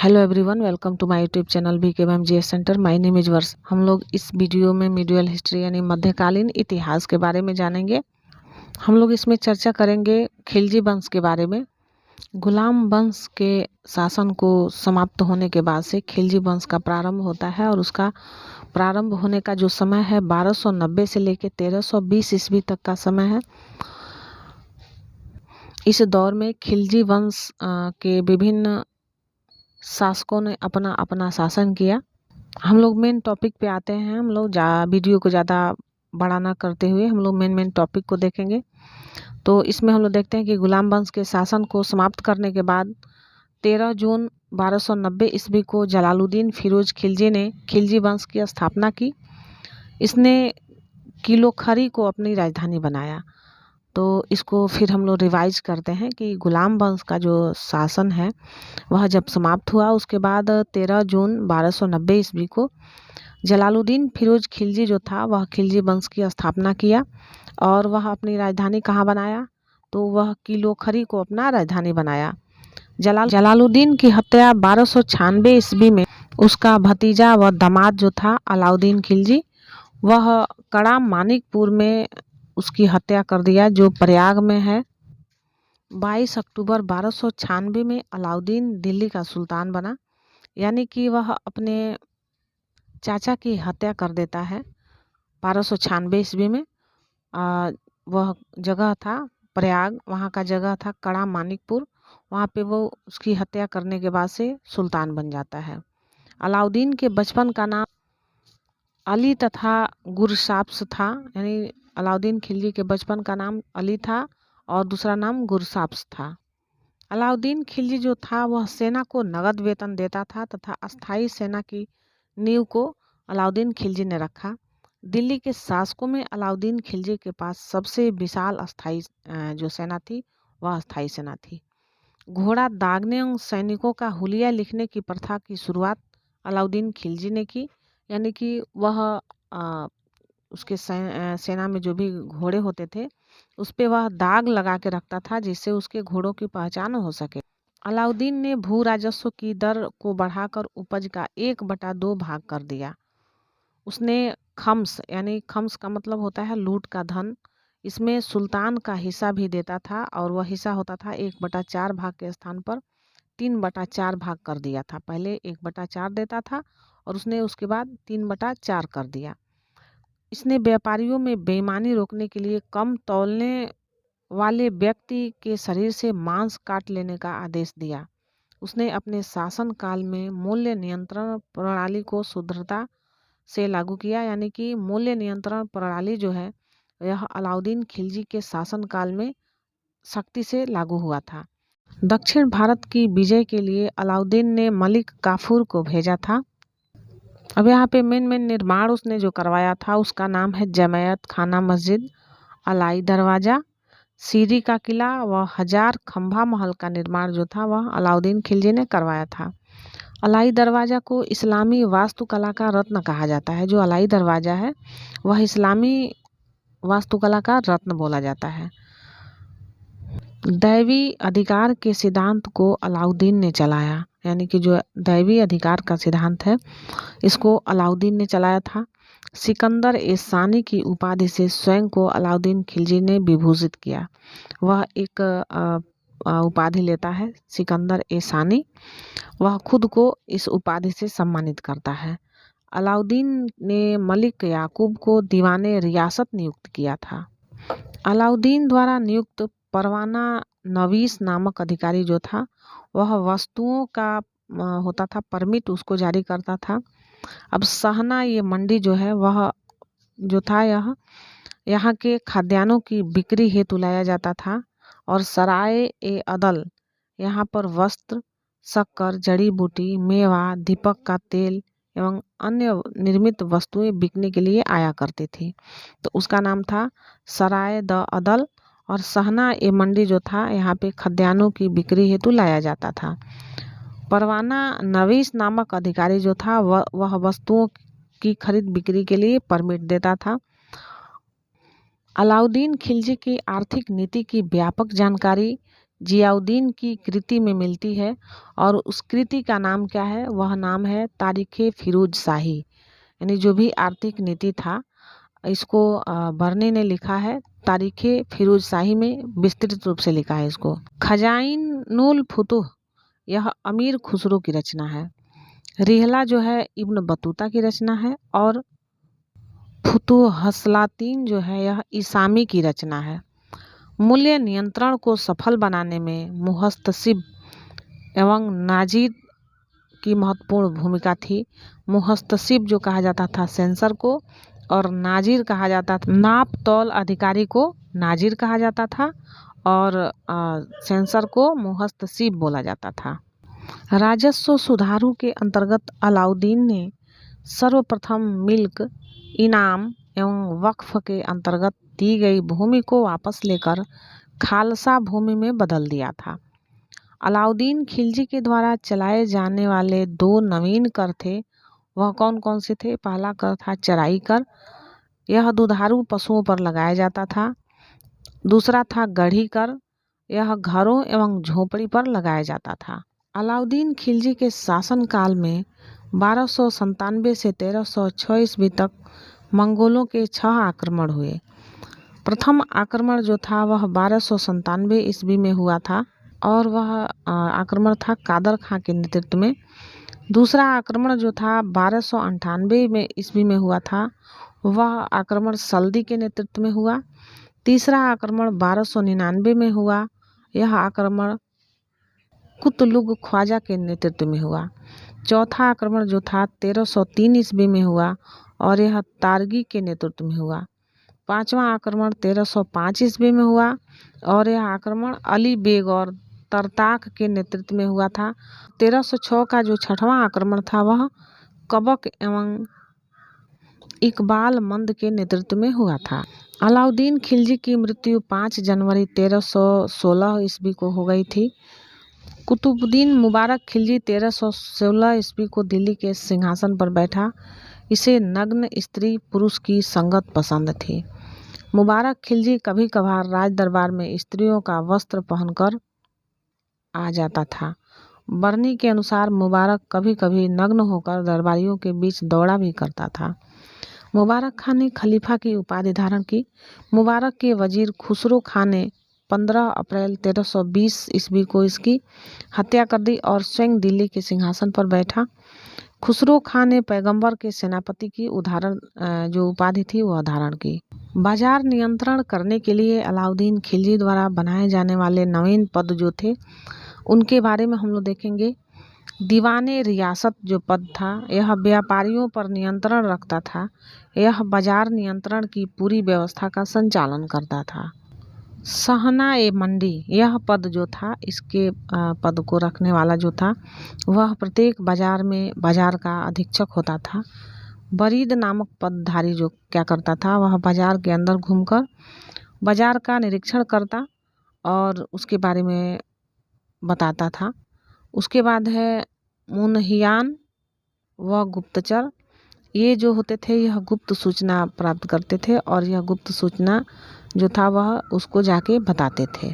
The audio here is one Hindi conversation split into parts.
Hello everyone, welcome to my YouTube channel BKMGS centre. My name is Varsh. हम लोग इस वीडियो में मीडियल हिस्ट्री यानी मध्यकालीन इतिहास के बारे में जानेंगे। हम लोग इसमें चर्चा करेंगे खिलजी वंश के बारे में। गुलाम वंश के शासन को समाप्त होने के बाद से खिलजी वंश का प्रारंभ होता है और उसका प्रारंभ होने का जो समय है 1290 से लेकर 1320 ईस्वी तक का समय है। इस दौर में खिलजी वंश के विभिन्न शासकों ने अपना अपना शासन किया। हम लोग मेन टॉपिक पे आते हैं। हम लोग वीडियो को ज़्यादा बड़ा ना करते हुए हम लोग मेन टॉपिक को देखेंगे। तो इसमें हम लोग देखते हैं कि गुलाम वंश के शासन को समाप्त करने के बाद 13 जून 1290 ईस्वी को जलालुद्दीन फिरोज खिलजी ने खिलजी वंश की स्थापना की। इसने किलोखरी को अपनी राजधानी बनाया। तो इसको फिर हम लोग रिवाइज करते हैं कि गुलाम वंश का जो शासन है वह जब समाप्त हुआ उसके बाद 13 जून 1290 ईस्वी को जलालुद्दीन फिरोज खिलजी जो था वह खिलजी वंश की स्थापना किया और वह अपनी राजधानी कहाँ बनाया, तो वह किलोखरी को अपना राजधानी बनाया। जलालुद्दीन की हत्या 1296 ईस्वी में उसका भतीजा व दामाद जो था अलाउद्दीन खिलजी, वह कड़ा मानिकपुर में उसकी हत्या कर दिया, जो प्रयाग में है। 22 अक्टूबर 1296 में अलाउद्दीन दिल्ली का सुल्तान बना, यानी कि वह अपने चाचा की हत्या कर देता है 1296 ईस्वी में। वह जगह था प्रयाग, वहाँ का जगह था कड़ा मानिकपुर। वहाँ पे वो उसकी हत्या करने के बाद से सुल्तान बन जाता है। अलाउद्दीन के बचपन का नाम अली तथा गुरसाप्स था, यानी अलाउद्दीन खिलजी के बचपन का नाम अली था और दूसरा नाम गुरसाप्स था। अलाउद्दीन खिलजी जो था वह सेना को नगद वेतन देता था तथा अस्थाई सेना की नींव को अलाउद्दीन खिलजी ने रखा। दिल्ली के शासकों में अलाउद्दीन खिलजी के पास सबसे विशाल अस्थाई जो सेना थी वह अस्थाई सेना थी। घोड़ा दागने और सैनिकों का हुलिया लिखने की प्रथा की शुरुआत अलाउद्दीन खिलजी ने की, यानी कि वह उसके सेना में जो भी घोड़े होते थे उस पे वह दाग लगा के रखता था जिससे उसके घोड़ों की पहचान हो सके। अलाउद्दीन ने भू राजस्व की दर को बढ़ाकर उपज का 1/2 भाग कर दिया। उसने खम्स, यानी खम्स का मतलब होता है लूट का धन, इसमें सुल्तान का हिस्सा भी देता था और वह हिस्सा होता था 1/4 भाग के स्थान पर 3/4 भाग कर दिया था। पहले 1/4 देता था और उसने उसके बाद 3/4 कर दिया। इसने व्यापारियों में बेईमानी रोकने के लिए कम तौलने वाले व्यक्ति के शरीर से मांस काट लेने का आदेश दिया। उसने अपने शासन काल में मूल्य नियंत्रण प्रणाली को शुद्धता से लागू किया, यानी कि मूल्य नियंत्रण प्रणाली जो है यह अलाउद्दीन खिलजी के शासन काल में सख्ती से लागू हुआ था। दक्षिण भारत की विजय के लिए अलाउद्दीन ने मलिक काफूर को भेजा था। अब यहाँ पे मेन निर्माण उसने जो करवाया था उसका नाम है जमायत खाना मस्जिद, अलाई दरवाज़ा, सीरी का किला व 1000 खंभा महल का निर्माण जो था वह अलाउद्दीन खिलजी ने करवाया था। अलाई दरवाज़ा को इस्लामी वास्तुकला का रत्न कहा जाता है। जो अलाई दरवाज़ा है वह इस्लामी वास्तुकला का रत्न बोला जाता है। दैवी अधिकार के सिद्धांत को अलाउद्दीन ने चलाया, यानी कि जो दैवी अधिकार का सिद्धांत है इसको अलाउद्दीन ने चलाया था। सिकंदर ए सानी की उपाधि से स्वयं को अलाउद्दीन खिलजी ने विभूषित किया। वह एक उपाधि लेता है सिकंदर ए सानी, वह खुद को इस उपाधि से सम्मानित करता है। अलाउद्दीन ने मलिक याकूब को दीवाने रियासत नियुक्त किया था। अलाउद्दीन द्वारा नियुक्त परवाना नवीस नामक अधिकारी जो था वह वस्तुओं का होता था परमिट उसको जारी करता था। अब सहना ये मंडी जो है वह जो था यहाँ के खाद्यान्नों की बिक्री हेतु लाया जाता था और सराय ए अदल यहाँ पर वस्त्र, शक्कर, जड़ी बूटी, मेवा, दीपक का तेल एवं अन्य निर्मित वस्तुएं बिकने के लिए आया करती थी। तो उसका नाम था सराय द अदल। और सहना ए मंडी जो था यहाँ पे खाद्यान्नों की बिक्री हेतु लाया जाता था। परवाना नवीस नामक अधिकारी जो था वह वस्तुओं की खरीद बिक्री के लिए परमिट देता था। अलाउद्दीन खिलजी की आर्थिक नीति की व्यापक जानकारी जियाउद्दीन की कृति में मिलती है और उस कृति का नाम क्या है? वह नाम है तारीख़ फिरोज शाही। यानी जो भी आर्थिक नीति था इसको बर्नी ने लिखा है तारीख़ फिरोज शाही में, विस्तृत रूप से लिखा है इसको। खजाइनुल फुतूह यह अमीर खुसरो की रचना है। रिहला जो है इब्न बतूता की रचना है और फुतूह हसलातीन जो है यह इसामी की रचना है। मूल्य नियंत्रण को सफल बनाने में मुहस्तसिब एवं नाजिर की महत्वपूर्ण भूमिका थी। मुहस्तसिब जो कहा जाता था सेंसर को और नाजिर कहा जाता था, नाप तौल अधिकारी को नाजिर कहा जाता था और सेंसर को मुहस्तसिब बोला जाता था। राजस्व सुधारों के अंतर्गत अलाउद्दीन ने सर्वप्रथम मिल्क, इनाम एवं वक्फ के अंतर्गत दी गई भूमि को वापस लेकर खालसा भूमि में बदल दिया था। अलाउद्दीन खिलजी के द्वारा चलाए जाने वाले 2 नवीन कर थे। वह कौन कौन से थे? पहला कर था चराई कर, यह दुधारू पशुओं पर लगाया जाता था। दूसरा था गढ़ी कर, यह घरों एवं झोपड़ी पर लगाया जाता था। अलाउद्दीन खिलजी के शासनकाल में 1297 से 1306 ईस्वी तक मंगोलों के 6 आक्रमण हुए। प्रथम आक्रमण जो था वह 1297 ईस्वी में हुआ था और वह आक्रमण था कादर खां के नेतृत्व में। दूसरा आक्रमण जो था 1298 में ईस्वी में हुआ था, वह आक्रमण सल्दी के नेतृत्व में हुआ। तीसरा आक्रमण 1299 में हुआ, यह आक्रमण कुतलुग ख्वाजा के नेतृत्व में हुआ। चौथा आक्रमण जो था 1303 ईस्वी में हुआ और यह तारगी के नेतृत्व में हुआ। पांचवा आक्रमण 1305 ईस्वी में हुआ और यह आक्रमण अली बेग और तरताक के नेतृत्व में हुआ था। 1306 का जो छठवां आक्रमण था वह कबक एवं इकबाल मंद के नेतृत्व में हुआ था। अलाउद्दीन खिलजी की मृत्यु 5 जनवरी 1316 ईस्वी को हो गई थी। कुतुबुद्दीन मुबारक खिलजी 1316 ईस्वी को दिल्ली के सिंहासन पर बैठा। इसे नग्न स्त्री पुरुष की संगत पसंद थी। मुबारक खिलजी कभी कभार राज दरबार में स्त्रियों का वस्त्र पहनकर आ जाता था। बर्नी के अनुसार मुबारक कभी कभी नग्न होकर दरबारियों के बीच दौड़ा भी करता था। मुबारक खान ने खलीफा की उपाधि धारण की। मुबारक के वजीर खुसरो खान ने 15 अप्रैल 1320 ईस्वी को इसकी हत्या कर दी और स्वयं दिल्ली के सिंहासन पर बैठा। खुसरो खान ने पैगंबर के सेनापति की जो उपाधि थी वह धारण की। बाजार नियंत्रण करने के लिए अलाउद्दीन खिलजी द्वारा बनाए जाने वाले नवीन पद जो थे उनके बारे में हम लोग देखेंगे। दीवाने रियासत जो पद था यह व्यापारियों पर नियंत्रण रखता था। यह बाजार नियंत्रण की पूरी व्यवस्था का संचालन करता था। सहना ए मंडी यह पद जो था, इसके पद को रखने वाला जो था वह प्रत्येक बाजार में बाजार का अधीक्षक होता था। बरीद नामक पदधारी जो क्या करता था, वह बाजार के अंदर घूमकर बाजार का निरीक्षण करता और उसके बारे में बताता था। उसके बाद है मुनहियान व गुप्तचर, ये जो होते थे यह गुप्त सूचना प्राप्त करते थे और यह गुप्त सूचना जो था वह उसको जाके बताते थे।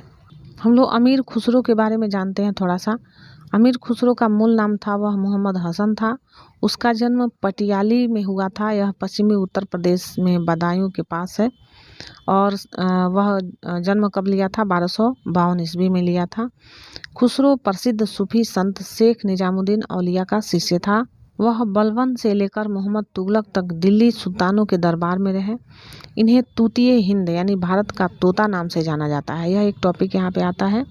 हम लोग अमीर खुसरो के बारे में जानते हैं थोड़ा सा। अमीर खुसरो का मूल नाम था वह मोहम्मद हसन था। उसका जन्म पटियाली में हुआ था। यह पश्चिमी उत्तर प्रदेश में बदायूं के पास है और वह जन्म कब लिया था? 1252 ईस्वी में लिया था। खुसरो प्रसिद्ध सूफी संत शेख निजामुद्दीन औलिया का शिष्य था। वह बलबन से लेकर मोहम्मद तुगलक तक दिल्ली सुल्तानों के दरबार में रहे। इन्हें तूतीय हिंद यानी भारत का तोता नाम से जाना जाता है। यह एक टॉपिक यहाँ पे आता है।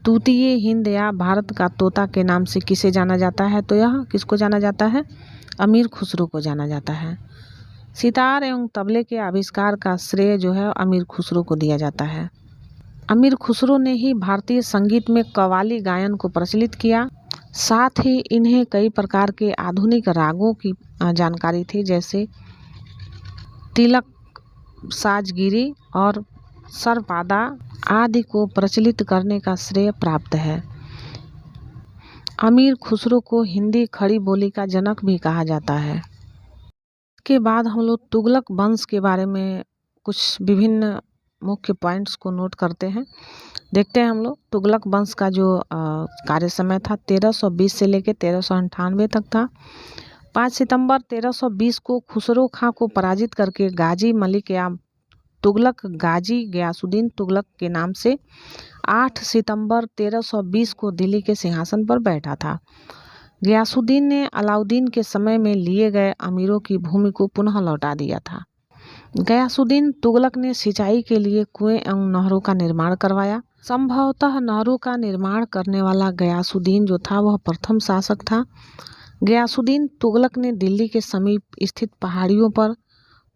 तूतीय हिंद या भारत का तोता के नाम से किसे जाना जाता है? तो यह किसको जाना जाता है? अमीर खुसरो को जाना जाता है। सितार एवं तबले के आविष्कार का श्रेय जो है अमीर खुसरो को दिया जाता है। अमीर खुसरो ने ही भारतीय संगीत में कव्वाली गायन को प्रचलित किया। साथ ही इन्हें कई प्रकार के आधुनिक रागों की जानकारी थी, जैसे तिलक, साजगिरी और सरपादा आदि को प्रचलित करने का श्रेय प्राप्त है। अमीर खुसरो को हिंदी खड़ी बोली का जनक भी कहा जाता है। इसके बाद हम लोग तुगलक वंश के बारे में कुछ विभिन्न मुख्य पॉइंट्स को नोट करते हैं। देखते हैं हम लोग तुगलक वंश का जो कार्य समय था 1320 से लेकर 1398 तक था। 5 सितंबर 1320 को खुसरो खां को पराजित करके गाजी मलिक या तुगलक गाजी गयासुद्दीन तुगलक के नाम से 8 सितंबर 1320 को दिल्ली के सिंहासन पर बैठा था। गयासुद्दीन ने अलाउद्दीन के समय में लिए गए अमीरों की भूमि को पुनः लौटा दिया था। गयासुद्दीन तुगलक ने सिंचाई के लिए कुएं एवं नहरों का निर्माण करवाया। संभवतः नहरों का निर्माण करने वाला गयासुद्दीन जो था वह प्रथम शासक था। गयासुद्दीन तुगलक ने दिल्ली के समीप स्थित पहाड़ियों पर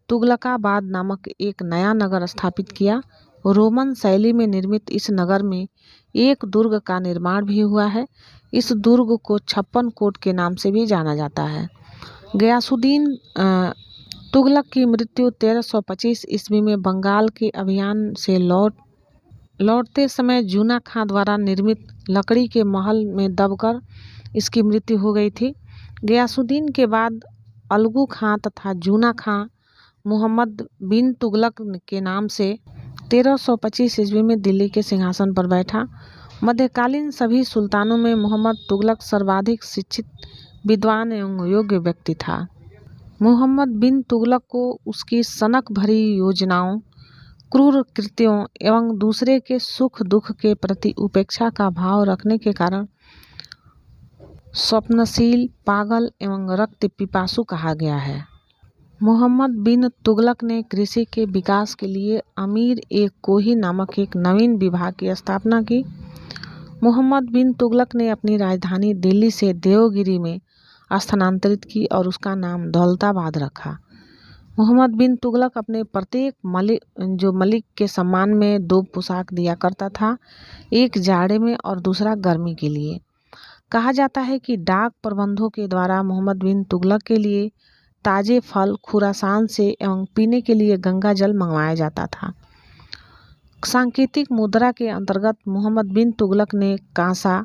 तुगलकाबाद नामक एक नया नगर स्थापित किया। रोमन शैली में निर्मित इस नगर में एक दुर्ग का निर्माण भी हुआ है। इस दुर्ग को 56 कोट के नाम से भी जाना जाता है। गयासुद्दीन तुगलक की मृत्यु 1325 ईस्वी में बंगाल के अभियान से लौटते समय जूना खां द्वारा निर्मित लकड़ी के महल में दबकर इसकी मृत्यु हो गई थी। गयासुद्दीन के बाद अलगू खां तथा जूना खां मोहम्मद बिन तुगलक के नाम से 1325 ईस्वी में दिल्ली के सिंहासन पर बैठा। मध्यकालीन सभी सुल्तानों में मोहम्मद तुगलक सर्वाधिक शिक्षित, विद्वान एवं योग्य व्यक्ति था। मोहम्मद बिन तुगलक को उसकी सनक भरी योजनाओं, क्रूर कृत्यों एवं दूसरे के सुख दुख के प्रति उपेक्षा का भाव रखने के कारण स्वप्नशील, पागल एवं रक्त पिपासु कहा गया है। मोहम्मद बिन तुगलक ने कृषि के विकास के लिए अमीर एक कोही नामक एक नवीन विभाग की स्थापना की। मोहम्मद बिन तुगलक ने अपनी राजधानी दिल्ली से देवगिरी में स्थानांतरित की और उसका नाम दौलताबाद रखा। मोहम्मद बिन तुगलक अपने प्रत्येक मलिक के सम्मान में 2 पोशाक दिया करता था, एक जाड़े में और दूसरा गर्मी के लिए। कहा जाता है कि डाक प्रबंधों के द्वारा मोहम्मद बिन तुगलक के लिए ताजे फल खुरासान से एवं पीने के लिए गंगा जल मंगवाया जाता था। सांकेतिक मुद्रा के अंतर्गत मोहम्मद बिन तुगलक ने कांसा,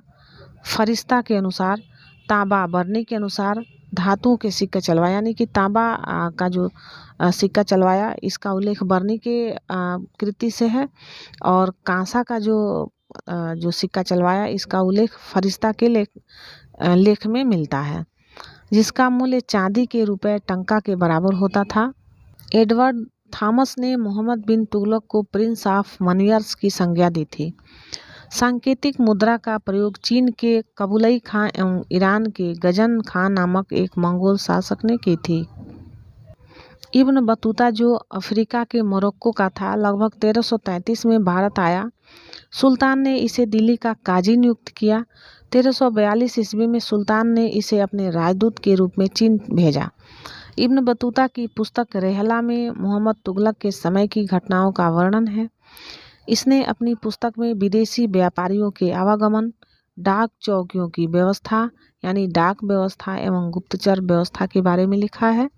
फरिश्ता के अनुसार, तांबा, बरनी के अनुसार धातुओं के सिक्का चलवाया, यानी कि तांबा का जो सिक्का चलवाया इसका उल्लेख बरनी के कृति से है और कांसा का जो सिक्का चलवाया इसका उल्लेख फरिश्ता के लेख में मिलता है, जिसका मूल्य चांदी के रुपए टंका के बराबर होता था। एडवर्ड थॉमस ने मोहम्मद बिन तुगलक को प्रिंस ऑफ मनियर्स की संज्ञा दी थी। सांकेतिक मुद्रा का प्रयोग चीन के कबूलई खां एवं ईरान के गजन खां नामक एक मंगोल शासक ने की थी। इब्न बतूता जो अफ्रीका के मोरक्को का था, लगभग 1333 में भारत आया। सुल्तान ने इसे दिल्ली का काजी नियुक्त किया। 1342 ईस्वी में सुल्तान ने इसे अपने राजदूत के रूप में चीन भेजा। इब्न बतूता की पुस्तक रेहला में मोहम्मद तुगलक के समय की घटनाओं का वर्णन है। इसने अपनी पुस्तक में विदेशी व्यापारियों के आवागमन, डाक चौकियों की व्यवस्था यानी डाक व्यवस्था एवं गुप्तचर व्यवस्था के बारे में लिखा है।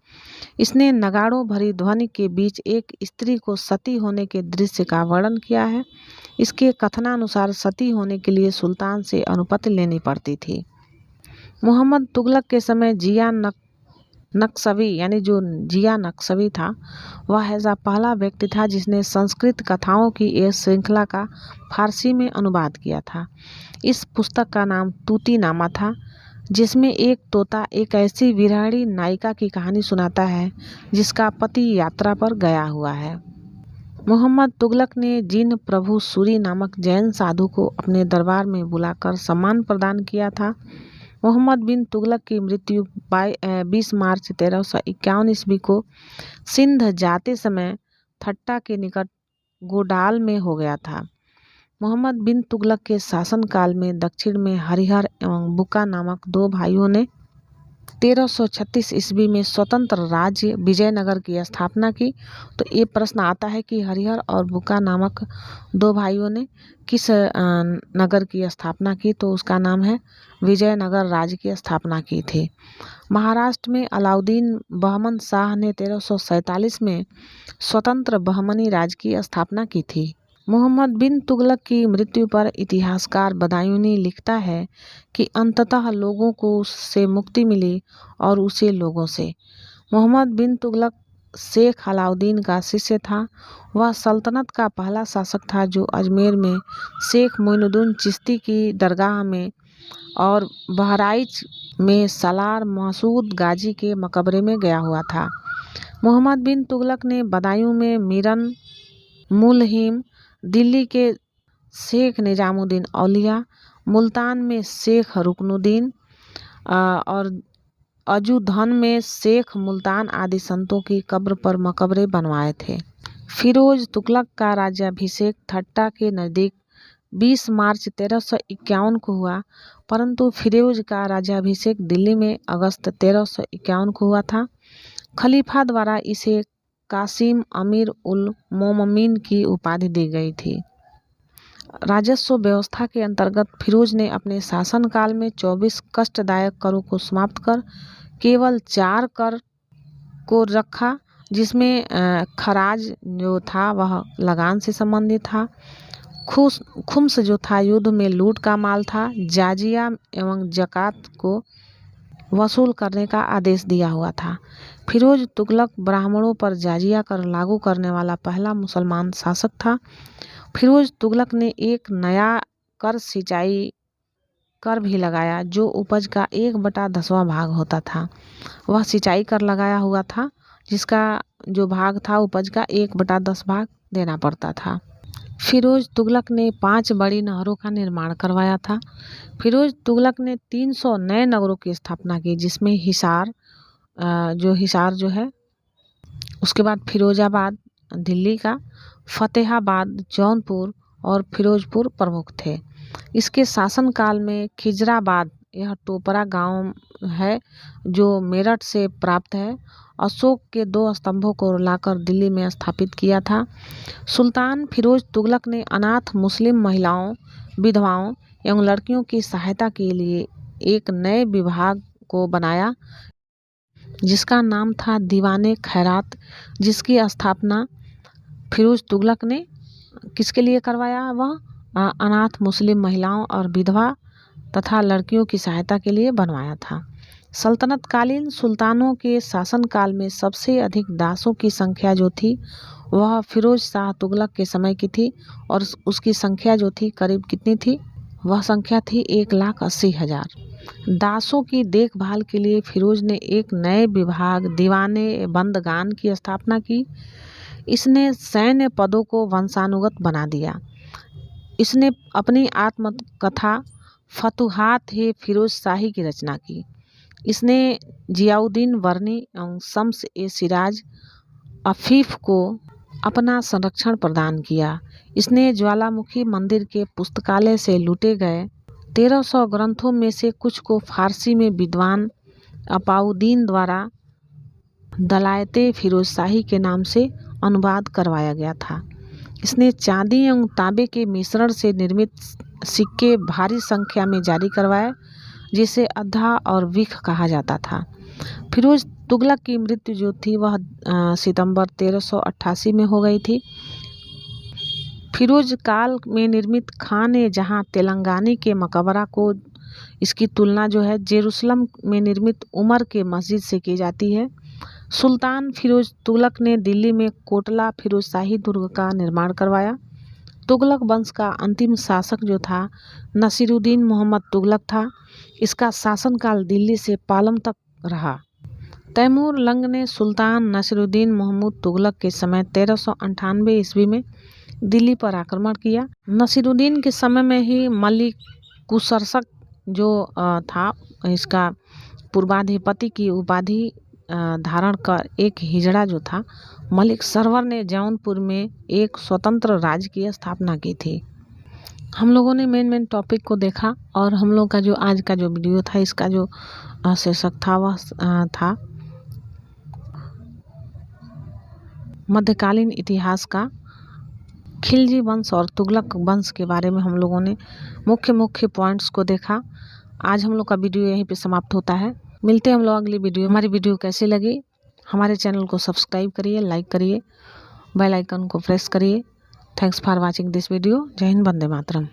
इसने नगाड़ों भरी ध्वनि के बीच एक स्त्री को सती होने के दृश्य का वर्णन किया है। इसके कथनानुसार सती होने के लिए सुल्तान से अनुमति लेनी पड़ती थी। मोहम्मद तुगलक के समय जिया नक्शवी यानी जो जिया नक्शवी था वह ऐसा पहला व्यक्ति था जिसने संस्कृत कथाओं की एक श्रृंखला का फारसी में अनुवाद किया था। इस पुस्तक का नाम तूतीनामा था, जिसमें एक तोता एक ऐसी विरहणी नायिका की कहानी सुनाता है जिसका पति यात्रा पर गया हुआ है। मोहम्मद तुगलक ने जिन प्रभु सूरी नामक जैन साधु को अपने दरबार में बुलाकर सम्मान प्रदान किया था। मोहम्मद बिन तुगलक की मृत्यु 20 मार्च 1351 ईस्वी को सिंध जाते समय थट्टा के निकट गोडाल में हो गया था। मोहम्मद बिन तुगलक के शासनकाल में दक्षिण में हरिहर एवं बुका नामक 2 भाइयों ने 1336 ईस्वी में स्वतंत्र राज्य विजयनगर की स्थापना की। तो ये प्रश्न आता है कि हरिहर और बुका नामक 2 भाइयों ने किस नगर की स्थापना की, तो उसका नाम है विजयनगर राज्य की स्थापना की थी। महाराष्ट्र में अलाउद्दीन बहमन शाह ने 1347 में स्वतंत्र बहमनी राज्य की स्थापना की थी। मोहम्मद बिन तुगलक की मृत्यु पर इतिहासकार बदायूनी लिखता है कि अंततः लोगों को उससे मुक्ति मिली और उसे लोगों से। मोहम्मद बिन तुगलक शेख अलाउद्दीन का शिष्य था। वह सल्तनत का पहला शासक था जो अजमेर में शेख मोइनुद्दीन चिश्ती की दरगाह में और बहराइच में सलार मसूद गाजी के मकबरे में गया हुआ था। मोहम्मद बिन तुगलक ने बदायूं में मीरन मुलहिम, दिल्ली के शेख निजामुद्दीन औलिया, मुल्तान में शेख रुकनुद्दीन और अजूधन में शेख मुल्तान आदि संतों की कब्र पर मकबरे बनवाए थे। फिरोज तुगलक का राज्याभिषेक ठट्टा के नज़दीक 20 मार्च 1351 को हुआ, परंतु फिरोज का राज्याभिषेक दिल्ली में अगस्त 1351 को हुआ था। खलीफा द्वारा इसे कासिम अमीर उल मोमिनीन की उपाधि दी गई थी। राजस्व व्यवस्था के अंतर्गत फिरोज ने अपने शासनकाल में 24 कष्टदायक करों को समाप्त कर केवल 4 कर को रखा, जिसमें खराज जो था वह लगान से संबंधित था, खुम्स जो था युद्ध में लूट का माल था, जाजिया एवं जकात को वसूल करने का आदेश दिया हुआ था। फिरोज तुगलक ब्राह्मणों पर जाजिया कर लागू करने वाला पहला मुसलमान शासक था। फिरोज तुगलक ने एक नया कर सिंचाई कर भी लगाया जो उपज का 1/10वां भाग होता था। वह सिंचाई कर लगाया हुआ था जिसका जो भाग था उपज का 1/10 भाग देना पड़ता था। फिरोज तुगलक ने 5 बड़ी नहरों का निर्माण करवाया था। फिरोज तुगलक ने 300 नए नगरों की स्थापना की, जिसमें हिसार जो है, उसके बाद फिरोजाबाद दिल्ली का, फतेहाबाद जौनपुर और फिरोजपुर प्रमुख थे। इसके शासनकाल में खिजराबाद, यह टोपरा गांव है जो मेरठ से प्राप्त है, अशोक के 2 स्तंभों को लाकर दिल्ली में स्थापित किया था। सुल्तान फिरोज तुगलक ने अनाथ मुस्लिम महिलाओं, विधवाओं एवं लड़कियों की सहायता के लिए एक नए विभाग को बनाया जिसका नाम था दीवाने खैरात, जिसकी स्थापना फिरोज तुगलक ने किसके लिए करवाया? वह अनाथ मुस्लिम महिलाओं और विधवा तथा लड़कियों की सहायता के लिए बनवाया था। सल्तनतकालीन सुल्तानों के शासनकाल में सबसे अधिक दासों की संख्या जो थी वह फिरोज शाह तुगलक के समय की थी और उसकी संख्या जो थी करीब कितनी थी? वह संख्या थी 1,80,000। दासों की देखभाल के लिए फिरोज ने एक नए विभाग दीवाने बंदगान की स्थापना की। इसने सैन्य पदों को वंशानुगत बना दिया। इसने अपनी आत्मकथा फतुहात-ए फिरोज शाही की रचना की। इसने जियाउद्दीन वर्नी एवं शम्स-ए-सिराज अफीफ को अपना संरक्षण प्रदान किया। इसने ज्वालामुखी मंदिर के पुस्तकालय से लूटे गए 1300 ग्रंथों में से कुछ को फारसी में विद्वान अपाउद्दीन द्वारा दलायते फिरोज शाही के नाम से अनुवाद करवाया गया था। इसने चांदी एवं तांबे के मिश्रण से निर्मित सिक्के भारी संख्या में जारी करवाए, जिसे अद्धा और विख कहा जाता था। फिरोज तुगलक की मृत्यु जो थी वह सितंबर 1388 में हो गई थी। फिरोज काल में निर्मित खान जहां तेलंगानी के मकबरा को इसकी तुलना जो है जेरूसलम में निर्मित उमर के मस्जिद से की जाती है। सुल्तान फिरोज तुगलक ने दिल्ली में कोटला फिरोज शाही दुर्ग का निर्माण करवाया। तुगलक वंश का अंतिम शासक जो था नसीरुद्दीन मोहम्मद तुगलक था। इसका शासनकाल दिल्ली से पालम तक रहा। तैमूर लंग ने सुल्तान नसीरुद्दीन मोहम्मद तुगलक के समय 1398 ईस्वी में दिल्ली पर आक्रमण किया। नसीरुद्दीन के समय में ही मलिक कुसरसक जो था इसका पूर्वाधिपति की उपाधि धारण कर एक हिजड़ा जो था मलिक सरवर ने जौनपुर में एक स्वतंत्र राज्य की स्थापना की थी। हम लोगों ने मेन टॉपिक को देखा और हम लोग का जो आज का जो वीडियो था इसका जो शीर्षक था वह था मध्यकालीन इतिहास का खिलजी वंश और तुगलक वंश के बारे में हम लोगों ने मुख्य पॉइंट्स को देखा। आज हम लोग का वीडियो यहीं पे समाप्त होता है। मिलते हैं हम लोग अगली वीडियो। हमारी वीडियो कैसी लगी हमारे चैनल को सब्सक्राइब करिए, लाइक करिए, बेल आइकन को प्रेस करिए। Thanks for watching this video. जय हिंद, वंदे मातरम।